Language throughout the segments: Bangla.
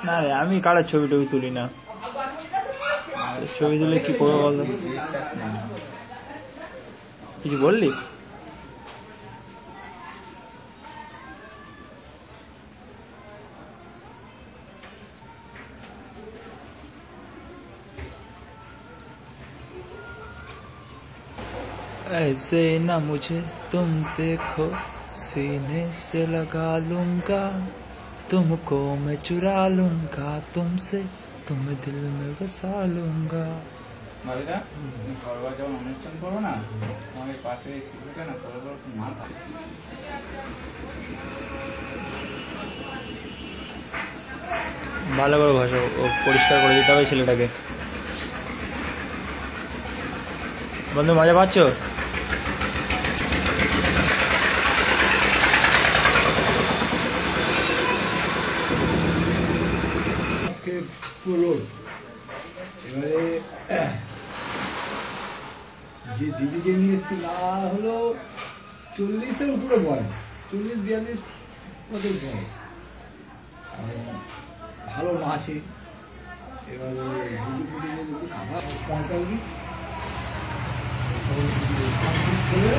না রে, আমি কারোর ছবি টবি তুলি না। ছবি তুলে কি করবো বলতো? কিছু বললি? ऐसे न मुझे तुम देखो, सीने से लगा लूंगा, तुमको मैं चुरा लूंगा तुमसे, तुम्हें दिल में बसा लूंगा। অনুষ্ঠান করবো না, তোমাদের পাশে শিখবে না, করবো মাথা ভালো করে ভাষা ও পরিষ্কার করে দিতে হবে ছেলেটাকে। বন্ধু মজা পাচ্ছ? এবারে যে দিদিকে নিয়ে এসেছি না হলো 40-এর উপরে বয়স, 40-42 বছর বয়স, ভালো নাচে। এবারে খাবার 45 ছেলে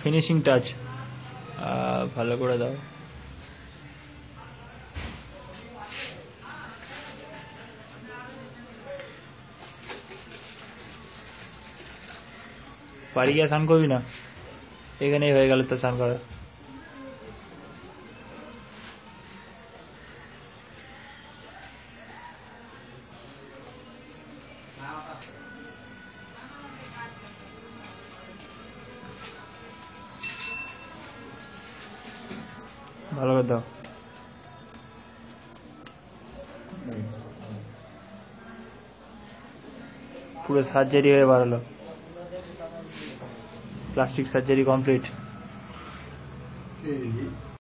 ফিনিশিং টাচ ভালো করে দাও। বাড়ি গিয়ে স্নান করবি না? এখানেই হয়ে গেল তো স্নান করা। ভালো করে দাও। পুরো সার্জারি হয়ে বাড়ালো, প্লাস্টিক সার্জারি কমপ্লিট।